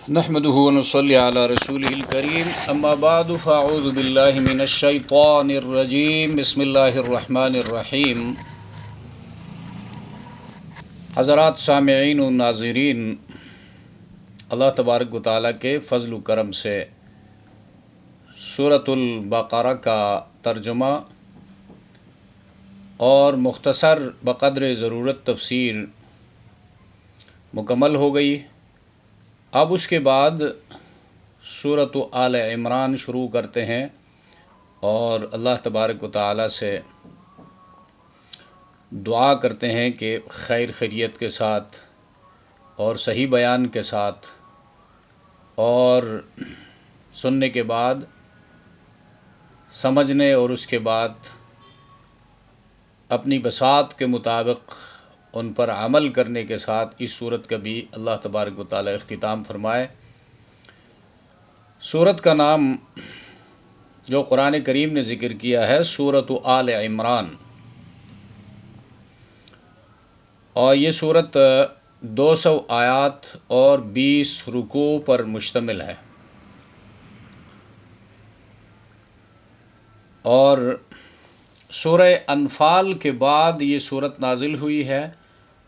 نحمده ونصلي على رسوله الكريم اما بعد فاعوذ بالله من الشيطان الرجيم بسم الله الرحمن الرحیم۔ حضرات سامعین و ناظرین، اللہ تبارک و تعالیٰ کے فضل و کرم سے سورۃ البقرہ کا ترجمہ اور مختصر بقدر ضرورت تفسیر مکمل ہو گئی۔ اب اس کے بعد سورۃ آل عمران شروع کرتے ہیں اور اللہ تبارک و تعالیٰ سے دعا کرتے ہیں کہ خیر خیریت کے ساتھ اور صحیح بیان کے ساتھ اور سننے کے بعد سمجھنے اور اس کے بعد اپنی بساط کے مطابق ان پر عمل کرنے کے ساتھ اس سورت کا بھی اللہ تبارک و تعالیٰ اختتام فرمائے۔ سورت کا نام جو قرآن کریم نے ذکر کیا ہے سورۃ آل عمران، اور یہ سورت 200 آیات اور 20 رکوع پر مشتمل ہے، اور سورہ انفال کے بعد یہ سورت نازل ہوئی ہے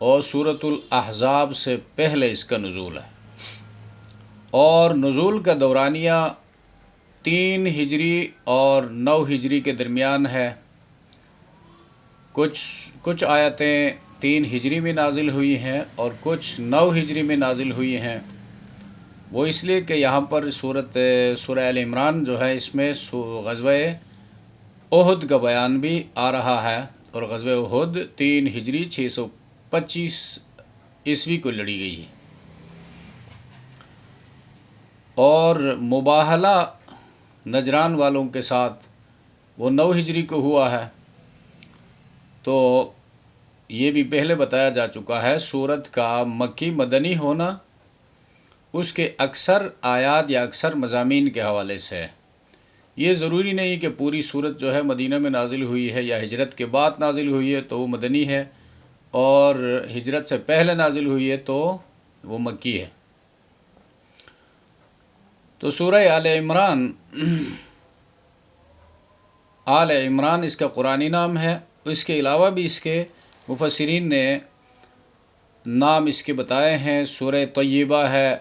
اور سورۃ الاحزاب سے پہلے اس کا نزول ہے، اور نزول کا دورانیہ 3 ہجری اور 9 ہجری کے درمیان ہے۔ کچھ آیتیں 3 ہجری میں نازل ہوئی ہیں اور کچھ 9 ہجری میں نازل ہوئی ہیں۔ وہ اس لیے کہ یہاں پر سورہ آل عمران جو ہے اس میں غزوہ احد کا بیان بھی آ رہا ہے، اور غزوہ احد 3 ہجری 625 عیسوی کو لڑی گئی ہے، اور مباہلہ نجران والوں کے ساتھ وہ 9 ہجری کو ہوا ہے۔ تو یہ بھی پہلے بتایا جا چکا ہے، سورت کا مکی مدنی ہونا اس کے اکثر آیات یا اکثر مضامین کے حوالے سے ہے۔ یہ ضروری نہیں کہ پوری سورت جو ہے مدینہ میں نازل ہوئی ہے یا ہجرت کے بعد نازل ہوئی ہے تو وہ مدنی ہے، اور ہجرت سے پہلے نازل ہوئی ہے تو وہ مکی ہے۔ تو سورہ آل عمران اس کا قرآنی نام ہے۔ اس کے علاوہ بھی اس کے مفسرین نے نام اس کے بتائے ہیں۔ سورہ طیبہ ہے،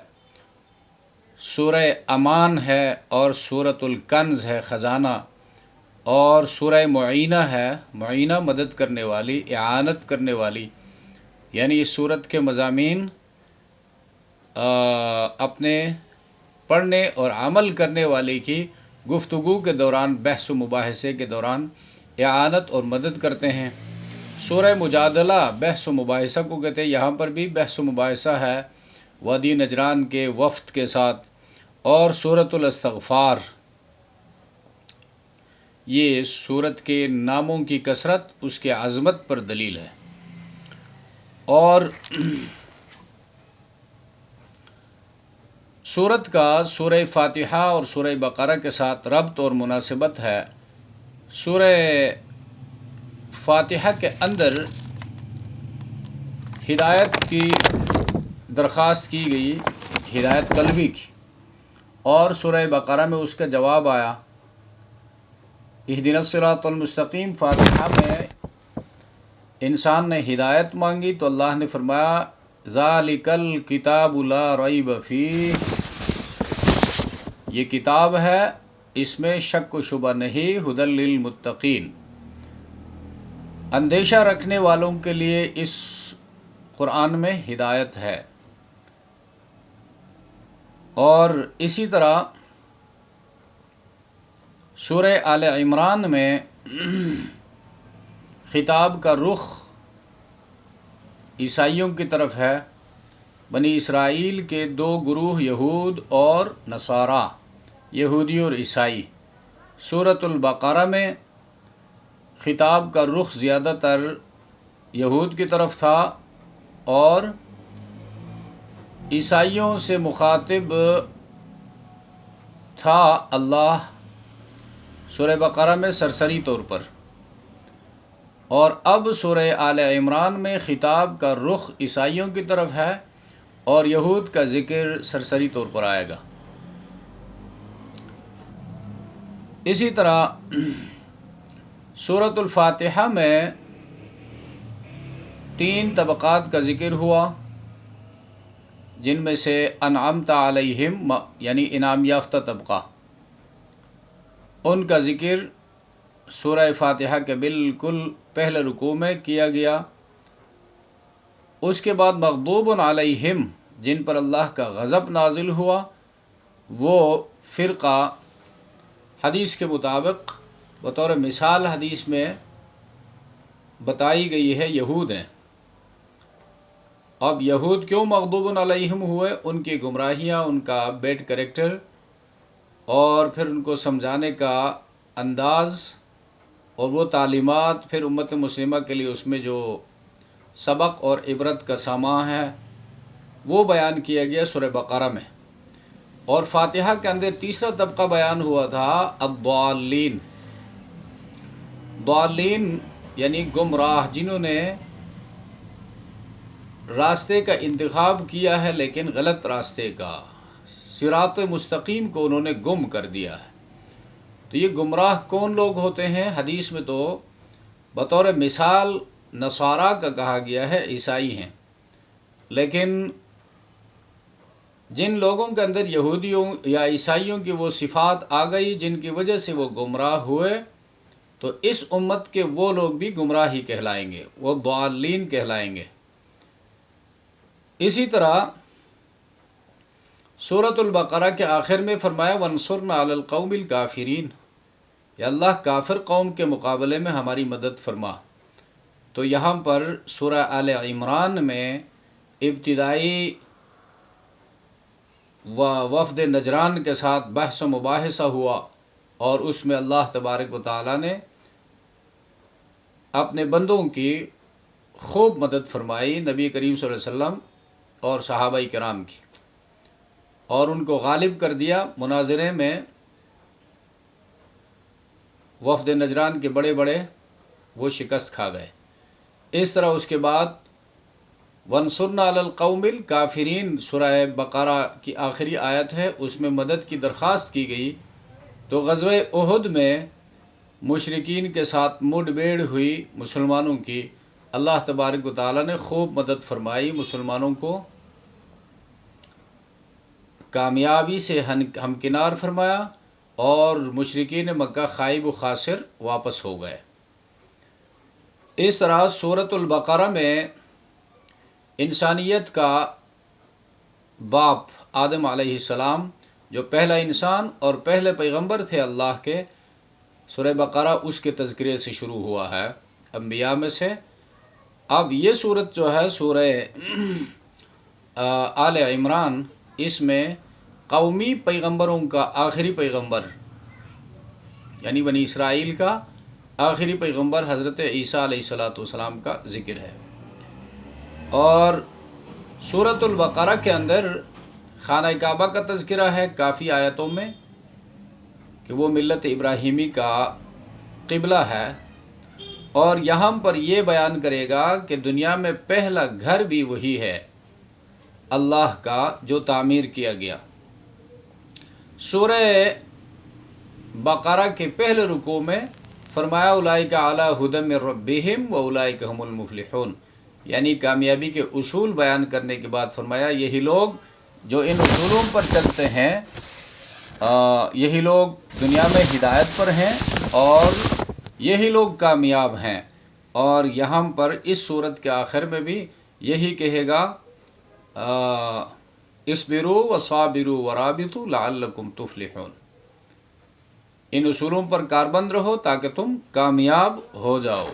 سورہ امان ہے، اور سورۃ الکنز ہے خزانہ، اور سورہ معینہ ہے، معینہ مدد کرنے والی، اعانت کرنے والی، یعنی اس سورت کے مضامین اپنے پڑھنے اور عمل کرنے والے کی گفتگو کے دوران، بحث و مباحثے کے دوران اعانت اور مدد کرتے ہیں۔ سورہ مجادلہ بحث و مباحثہ کو کہتے ہیں، یہاں پر بھی بحث و مباحثہ ہے وادی نجران کے وفد کے ساتھ۔ اور سورۃ الاستغفار، یہ سورت کے ناموں کی کثرت اس کے عظمت پر دلیل ہے، اور سورت کا سورہ فاتحہ اور سورہ بقرہ کے ساتھ ربط اور مناسبت ہے۔ سورہ فاتحہ کے اندر ہدایت کی درخواست کی گئی، ہدایت قلبی کی، اور سورہ بقرہ میں اس کا جواب آیا، اہدنا الصراط المستقیم۔ فاتحہ میں انسان نے ہدایت مانگی تو اللہ نے فرمایا ذالک الکتاب لا ریب فیہ، یہ کتاب ہے اس میں شک و شبہ نہیں، ھدی للمتقین، اندیشہ رکھنے والوں کے لیے اس قرآن میں ہدایت ہے۔ اور اسی طرح سورہ آل عمران میں خطاب کا رخ عیسائیوں کی طرف ہے، بنی اسرائیل کے 2 گروہ، یہود اور نصارہ، یہودی اور عیسائی۔ سورۃ البقرہ میں خطاب کا رخ زیادہ تر یہود کی طرف تھا، اور عیسائیوں سے مخاطب تھا اللہ سورہ بقرہ میں سرسری طور پر، اور اب سورہ آل عمران میں خطاب کا رخ عیسائیوں کی طرف ہے، اور یہود کا ذکر سرسری طور پر آئے گا۔ اسی طرح سورۃ الفاتحہ میں 3 طبقات کا ذکر ہوا، جن میں سے انعمت علیہم یعنی انعام یافتہ طبقہ، ان کا ذکر سورہ فاتحہ کے بالکل پہلے رکوع میں کیا گیا۔ اس کے بعد مغضوب علیہم، جن پر اللہ کا غضب نازل ہوا، وہ فرقہ حدیث کے مطابق بطور مثال حدیث میں بتائی گئی ہے یہود ہیں۔ اب یہود کیوں مغضوب علیہم ہوئے؟ ان کی گمراہیاں، ان کا بیڈ کریکٹر، اور پھر ان کو سمجھانے کا انداز اور وہ تعلیمات، پھر امت مسلمہ کے لیے اس میں جو سبق اور عبرت کا سامان ہے وہ بیان کیا گیا سورہ بقرہ میں۔ اور فاتحہ کے اندر تیسرا طبقہ بیان ہوا تھا الضالین۔ ضالین یعنی گمراہ، جنہوں نے راستے کا انتخاب کیا ہے لیکن غلط راستے کا، صراط مستقیم کو انہوں نے گم کر دیا ہے۔ تو یہ گمراہ کون لوگ ہوتے ہیں؟ حدیث میں تو بطور مثال نصارہ کا کہا گیا ہے، عیسائی ہیں، لیکن جن لوگوں کے اندر یہودیوں یا عیسائیوں کی وہ صفات آ گئی جن کی وجہ سے وہ گمراہ ہوئے، تو اس امت کے وہ لوگ بھی گمراہ ہی کہلائیں گے، وہ ضالین کہلائیں گے۔ اسی طرح سورۃ البقرہ کے آخر میں فرمایا وانصرنا علی القوم الکافرین، یا اللہ کافر قوم کے مقابلے میں ہماری مدد فرما۔ تو یہاں پر سورہ آل عمران میں ابتدائی وفد نجران کے ساتھ بحث و مباحثہ ہوا، اور اس میں اللہ تبارک و تعالیٰ نے اپنے بندوں کی خوب مدد فرمائی، نبی کریم صلی اللہ علیہ وسلم اور صحابہ کرام کی، اور ان کو غالب کر دیا۔ مناظرے میں وفد نجران کے بڑے بڑے وہ شکست کھا گئے۔ اس طرح اس کے بعد وانصرنا علی القوم الکافرین سورہ بقرہ کی آخری آیت ہے، اس میں مدد کی درخواست کی گئی۔ تو غزوہ احد میں مشرکین کے ساتھ مڈ بیڑ ہوئی مسلمانوں کی، اللہ تبارک و تعالیٰ نے خوب مدد فرمائی، مسلمانوں کو کامیابی سے ہمکنار فرمایا، اور مشرکین مکہ خائب و خاسر واپس ہو گئے۔ اس طرح سورۃ البقرہ میں انسانیت کا باپ آدم علیہ السلام، جو پہلا انسان اور پہلے پیغمبر تھے اللہ کے، سورہ بقرہ اس کے تذکرے سے شروع ہوا ہے انبیاء میں سے۔ اب یہ سورت جو ہے سورہ آل عمران، اس میں قومی پیغمبروں کا آخری پیغمبر یعنی بنی اسرائیل کا آخری پیغمبر حضرت عیسیٰ علیہ السلام کا ذکر ہے۔ اور سورۃ البقرہ کے اندر خانہ کعبہ کا تذکرہ ہے کافی آیتوں میں، کہ وہ ملت ابراہیمی کا قبلہ ہے، اور یہاں پر یہ بیان کرے گا کہ دنیا میں پہلا گھر بھی وہی ہے اللہ کا جو تعمیر کیا گیا۔ سورہ بقرہ کے پہلے رکوع میں فرمایا اولئک علی ھدی من ربہم واولئک ھم المفلحون، یعنی کامیابی کے اصول بیان کرنے کے بعد فرمایا یہی لوگ جو ان اصولوں پر چلتے ہیں، یہی لوگ دنیا میں ہدایت پر ہیں اور یہی لوگ کامیاب ہیں۔ اور یہاں پر اس صورت کے آخر میں بھی یہی کہے گا اصبروا وصابروا ورابطوا لعلکم تفلحون، ان اصولوں پر کاربند رہو تاکہ تم کامیاب ہو جاؤ۔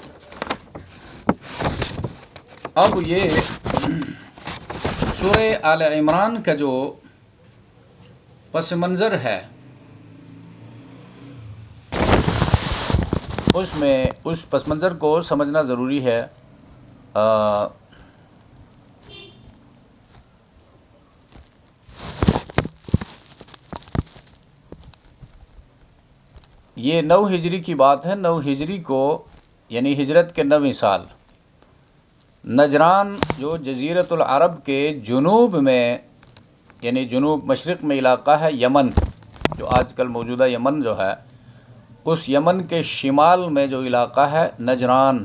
اب یہ سورہ آل عمران کا جو پس منظر ہے، اس میں اس پس منظر کو سمجھنا ضروری ہے۔ یہ 9 ہجری کی بات ہے، 9 ہجری کو یعنی ہجرت کے 9ویں سال نجران جو جزیرۃ العرب کے جنوب میں، یعنی جنوب مشرق میں علاقہ ہے، یمن، جو آج کل موجودہ یمن جو ہے، اس یمن کے شمال میں جو علاقہ ہے نجران،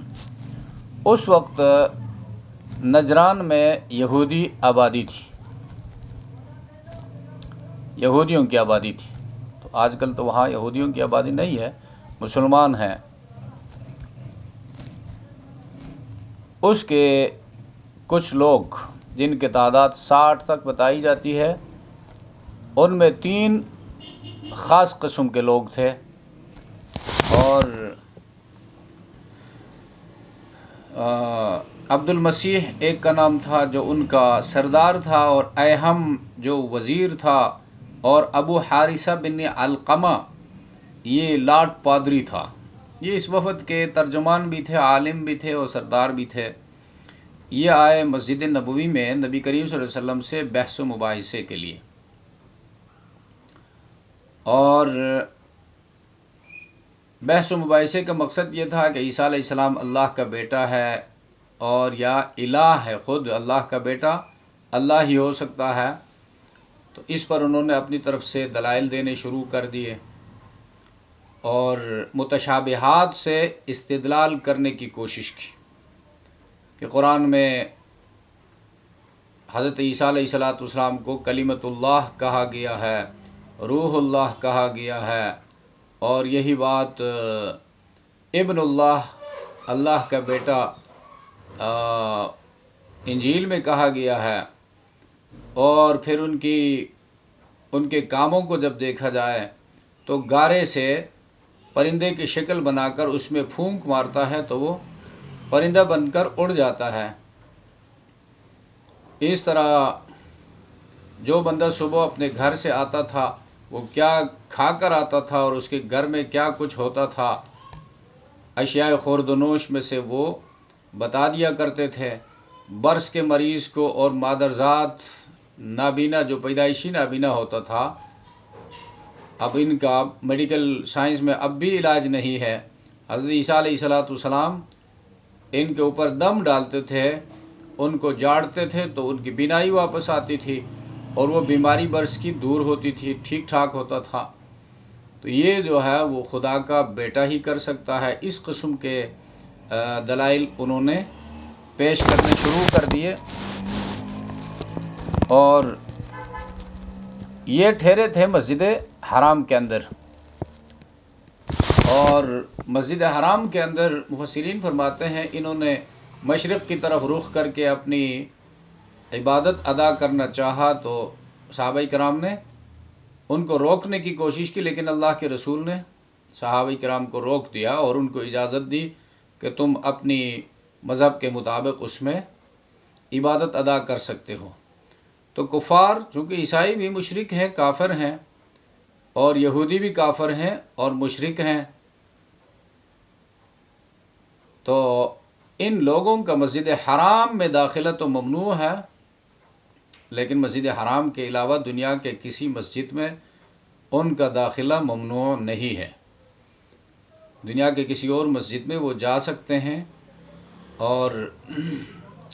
اس وقت نجران میں یہودی آبادی تھی، یہودیوں کی آبادی تھی۔ تو آج کل تو وہاں یہودیوں کی آبادی نہیں ہے، مسلمان ہیں۔ اس کے کچھ لوگ جن کی تعداد 60 تک بتائی جاتی ہے، ان میں 3 خاص قسم کے لوگ تھے، اور عبد المسیح ایک کا نام تھا جو ان کا سردار تھا، اور ایہم جو وزیر تھا، اور ابو حارثہ بن علقمہ یہ لاٹ پادری تھا۔ یہ اس وفد کے ترجمان بھی تھے، عالم بھی تھے اور سردار بھی تھے۔ یہ آئے مسجد نبوی میں نبی کریم صلی اللہ علیہ وسلم سے بحث و مباحثے کے لیے، اور بحث و مباحثے کا مقصد یہ تھا کہ عیسیٰ علیہ السلام اللہ کا بیٹا ہے، اور یا الہ ہے، خود اللہ کا بیٹا اللہ ہی ہو سکتا ہے۔ تو اس پر انہوں نے اپنی طرف سے دلائل دینے شروع کر دیے، اور متشابہات سے استدلال کرنے کی کوشش کی کہ قرآن میں حضرت عیسیٰ علیہ السلام کو کلمۃ اللہ کہا گیا ہے، روح اللہ کہا گیا ہے، اور یہی بات ابن اللہ، اللہ کا بیٹا، انجیل میں کہا گیا ہے۔ اور پھر ان کے کاموں کو جب دیکھا جائے تو گارے سے پرندے کی شکل بنا کر اس میں پھونک مارتا ہے تو وہ پرندہ بن کر اڑ جاتا ہے۔ اس طرح جو بندہ صبح اپنے گھر سے آتا تھا وہ کیا کھا کر آتا تھا، اور اس کے گھر میں کیا کچھ ہوتا تھا، اشیاء خورد و نوش میں سے وہ بتا دیا کرتے تھے۔ برس کے مریض کو اور مادرزاد نابینا، جو پیدائشی نابینا ہوتا تھا، اب ان کا میڈیکل سائنس میں اب بھی علاج نہیں ہے، حضرت عیسیٰ علیہ السلام ان کے اوپر دم ڈالتے تھے، ان کو جاڑتے تھے تو ان کی بینائی واپس آتی تھی، اور وہ بیماری برس کی دور ہوتی تھی، ٹھیک ٹھاک ہوتا تھا۔ تو یہ جو ہے وہ خدا کا بیٹا ہی کر سکتا ہے۔ اس قسم کے دلائل انہوں نے پیش کرنے شروع کر دیے، اور یہ ٹھہرے تھے مسجد حرام کے اندر۔ اور مسجد حرام کے اندر مفسرین فرماتے ہیں انہوں نے مشرق کی طرف رخ کر کے اپنی عبادت ادا کرنا چاہا، تو صحابہ کرام نے ان کو روکنے کی کوشش کی، لیکن اللہ کے رسول نے صحابہ کرام کو روک دیا اور ان کو اجازت دی کہ تم اپنی مذہب کے مطابق اس میں عبادت ادا کر سکتے ہو۔ تو کفار، چونکہ عیسائی بھی مشرک ہیں، کافر ہیں، اور یہودی بھی کافر ہیں اور مشرک ہیں، تو ان لوگوں کا مسجد حرام میں داخلہ تو ممنوع ہے، لیکن مسجد حرام کے علاوہ دنیا کے کسی مسجد میں ان کا داخلہ ممنوع نہیں ہے۔ دنیا کے کسی اور مسجد میں وہ جا سکتے ہیں، اور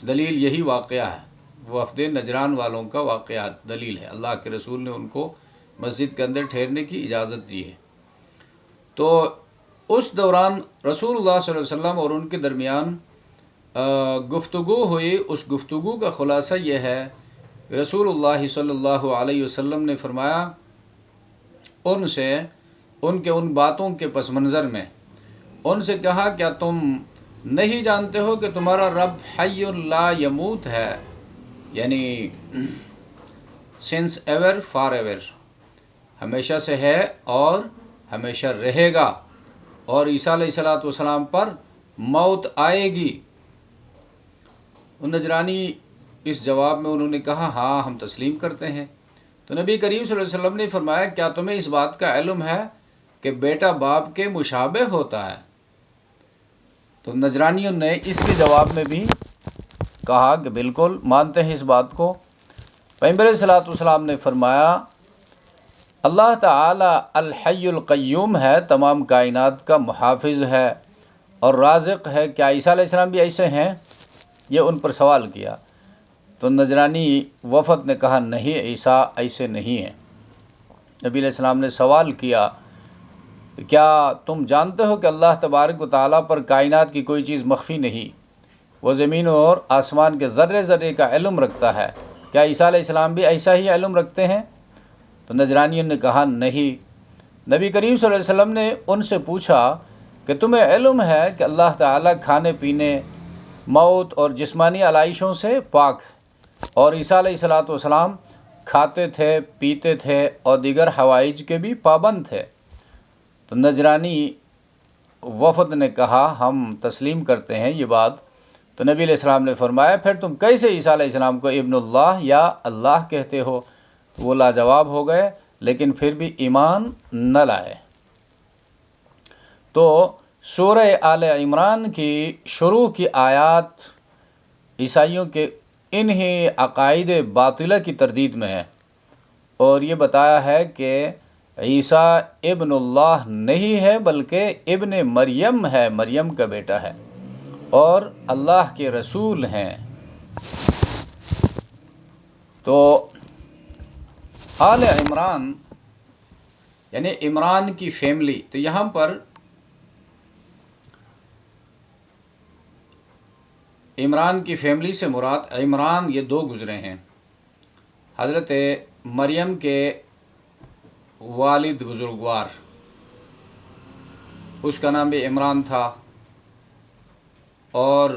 دلیل یہی واقعہ ہے، وفد نجران والوں کا واقعہ دلیل ہے، اللہ کے رسول نے ان کو مسجد کے اندر ٹھہرنے کی اجازت دی ہے۔ تو اس دوران رسول اللہ صلی اللہ علیہ وسلم اور ان کے درمیان گفتگو ہوئی۔ اس گفتگو کا خلاصہ یہ ہے، رسول اللہ صلی اللہ علیہ وسلم نے فرمایا ان سے، ان کے ان باتوں کے پس منظر میں ان سے کہا، کیا تم نہیں جانتے ہو کہ تمہارا رب حی لا یموت ہے، یعنی سنس ایور فار ایور، ہمیشہ سے ہے اور ہمیشہ رہے گا، اور عیسیٰ علیہ السلام پر موت آئے گی۔ نجرانی اس جواب میں انہوں نے کہا ہاں ہم تسلیم کرتے ہیں۔ تو نبی کریم صلی اللہ علیہ وسلم نے فرمایا، کیا تمہیں اس بات کا علم ہے کہ بیٹا باپ کے مشابہ ہوتا ہے؟ تو نجرانیوں نے اس کے جواب میں بھی کہا کہ بالکل مانتے ہیں اس بات کو۔ پیغمبر علیہ السلام نے فرمایا، اللہ تعالی الحی القیوم ہے، تمام کائنات کا محافظ ہے اور رازق ہے۔ کیا عیسیٰ علیہ السلام بھی ایسے ہیں؟ یہ ان پر سوال کیا۔ تو نجرانی وفد نے کہا نہیں عیسیٰ ایسے نہیں ہیں۔ نبی علیہ السلام نے سوال کیا کیا تم جانتے ہو کہ اللہ تبارک و تعالیٰ پر کائنات کی کوئی چیز مخفی نہیں، وہ زمین اور آسمان کے ذرے ذرے کا علم رکھتا ہے، کیا عیسیٰ علیہ السلام بھی ایسا ہی علم رکھتے ہیں؟ تو نجرانیوں نے کہا نہیں۔ نبی کریم صلی اللہ علیہ وسلم نے ان سے پوچھا کہ تمہیں علم ہے کہ اللہ تعالیٰ کھانے پینے، موت اور جسمانی علائشوں سے پاک، اور عیسیٰ علیہ السلام کھاتے تھے، پیتے تھے اور دیگر حوائج کے بھی پابند تھے۔ تو نجرانی وفد نے کہا ہم تسلیم کرتے ہیں یہ بات۔ تو نبی علیہ السلام نے فرمایا پھر تم کیسے عیسیٰ علیہ السلام کو ابن اللہ یا اللہ کہتے ہو؟ وہ لاجواب ہو گئے لیکن پھر بھی ایمان نہ لائے۔ تو سورہ آل عمران کی شروع کی آیات عیسائیوں کے انہی عقائد باطلہ کی تردید میں ہے، اور یہ بتایا ہے کہ عیسیٰ ابن اللہ نہیں ہے بلکہ ابن مریم ہے، مریم کا بیٹا ہے اور اللہ کے رسول ہیں۔ تو آل عمران یعنی عمران کی فیملی، تو یہاں پر عمران کی فیملی سے مراد عمران یہ دو گزرے ہیں۔ حضرت مریم کے والد بزرگوار، اس کا نام بھی عمران تھا، اور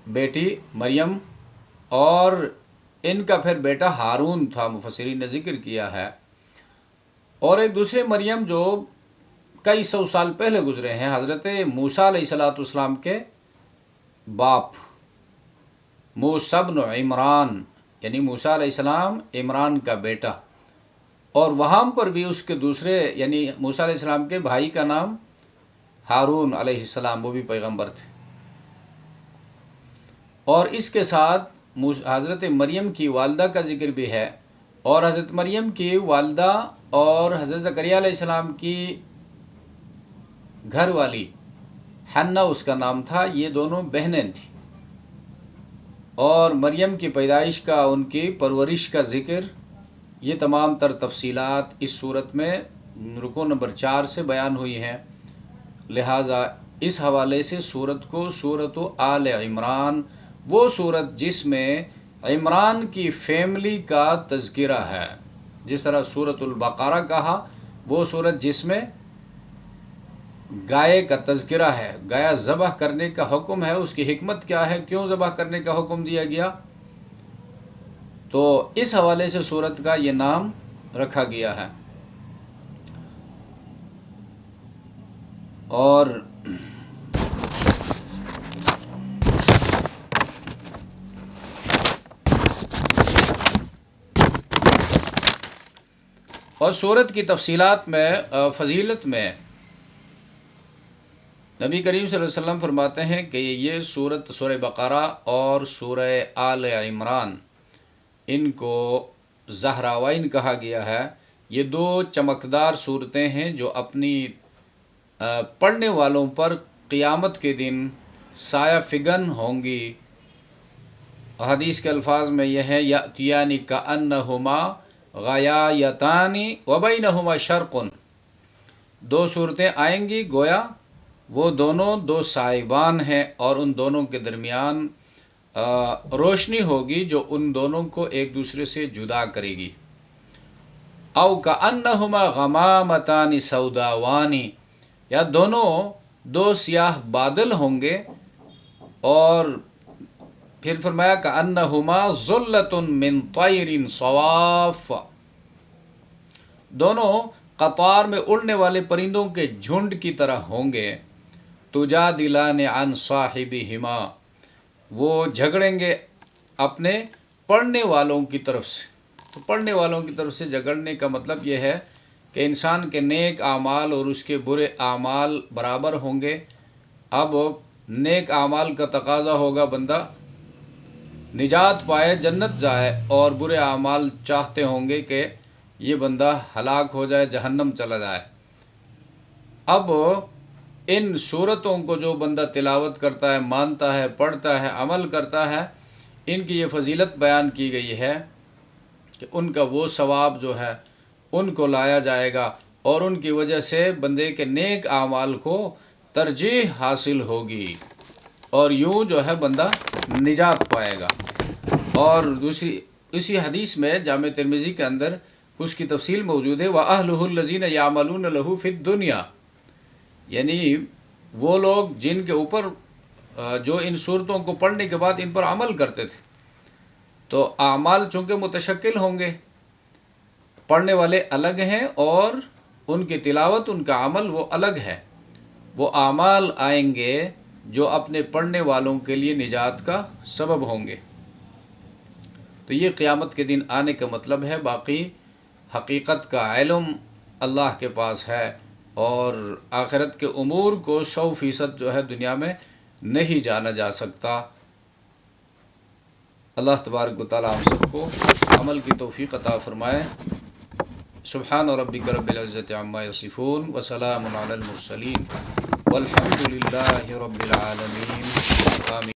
بیٹی مریم، اور ان کا پھر بیٹا ہارون تھا، مفسرین نے ذکر کیا ہے، اور ایک دوسرے مریم جو کئی سو سال پہلے گزرے ہیں، حضرت موسیٰ علیہ السلام کے باپ موسیٰ بن عمران، یعنی موسیٰ علیہ السلام عمران کا بیٹا، اور وہاں پر بھی اس کے دوسرے یعنی موسیٰ علیہ السلام کے بھائی کا نام ہارون علیہ السلام، وہ بھی پیغمبر تھے۔ اور اس کے ساتھ حضرت مریم کی والدہ کا ذکر بھی ہے، اور حضرت مریم کی والدہ اور حضرت زکریا علیہ السلام کی گھر والی حنہ اس کا نام تھا، یہ دونوں بہنیں تھیں۔ اور مریم کی پیدائش کا، ان کی پرورش کا ذکر، یہ تمام تر تفصیلات اس صورت میں رکوع نمبر 4 سے بیان ہوئی ہیں۔ لہٰذا اس حوالے سے صورت کو سورۃ آل عمران، وہ صورت جس میں عمران کی فیملی کا تذکرہ ہے، جس طرح سورۃ البقرہ کہا، وہ صورت جس میں گائے کا تذکرہ ہے، گایا ذبح کرنے کا حکم ہے، اس کی حکمت کیا ہے، کیوں ذبح کرنے کا حکم دیا گیا، تو اس حوالے سے سورت کا یہ نام رکھا گیا ہے۔ اور سورت کی تفصیلات میں، فضیلت میں، نبی کریم صلی اللہ علیہ وسلم فرماتے ہیں کہ یہ سورت، سورہ بقرہ اور سورہ آل عمران، ان کو زہراوین کہا گیا ہے۔ یہ دو چمکدار صورتیں ہیں جو اپنی پڑھنے والوں پر قیامت کے دن سایہ فگن ہوں گی۔ حدیث کے الفاظ میں یہ ہے یأتیان کأنہما غیایتان وبینہما شرق، دو صورتیں آئیں گی گویا وہ دونوں دو سائبان ہیں، اور ان دونوں کے درمیان روشنی ہوگی جو ان دونوں کو ایک دوسرے سے جدا کرے گی۔ او کأنہما غمامتان سوداوان، یا دونوں دو سیاہ بادل ہوں گے، اور پھر فرمایا کأنہما ظلۃ من طیر صواف، دونوں قطار میں اڑنے والے پرندوں کے جھنڈ کی طرح ہوں گے۔ تجادلان عن صاحبہما، وہ جھگڑیں گے اپنے پڑھنے والوں کی طرف سے۔ تو پڑھنے والوں کی طرف سے جھگڑنے کا مطلب یہ ہے کہ انسان کے نیک اعمال اور اس کے برے اعمال برابر ہوں گے۔ اب نیک اعمال کا تقاضا ہوگا بندہ نجات پائے، جنت جائے، اور برے اعمال چاہتے ہوں گے کہ یہ بندہ ہلاک ہو جائے، جہنم چلا جائے۔ اب ان صورتوں کو جو بندہ تلاوت کرتا ہے، مانتا ہے، پڑھتا ہے، عمل کرتا ہے، ان کی یہ فضیلت بیان کی گئی ہے کہ ان کا وہ ثواب جو ہے ان کو لایا جائے گا، اور ان کی وجہ سے بندے کے نیک اعمال کو ترجیح حاصل ہوگی، اور یوں جو ہے بندہ نجات پائے گا۔ اور دوسری اسی حدیث میں جامع ترمذی کے اندر اس کی تفصیل موجود ہے، وَأَهْلُهُ الَّذِينَ يَعْمَلُونَ لَهُ فِي الدُّنْيَا، یعنی وہ لوگ جن کے اوپر جو ان صورتوں کو پڑھنے کے بعد ان پر عمل کرتے تھے، تو اعمال چونکہ متشکل ہوں گے، پڑھنے والے الگ ہیں اور ان کی تلاوت، ان کا عمل وہ الگ ہے، وہ اعمال آئیں گے جو اپنے پڑھنے والوں کے لیے نجات کا سبب ہوں گے۔ تو یہ قیامت کے دن آنے کا مطلب ہے، باقی حقیقت کا علم اللہ کے پاس ہے، اور آخرت کے امور کو 100% جو ہے دنیا میں نہیں جانا جا سکتا۔ اللہ تبارک و تعالی ہم سب کو عمل کی توفیق عطا فرمائے۔ سبحان ربک رب العزت عما یصفون وسلام علی المرسلین والحمد للہ رب العالمین۔ آمین۔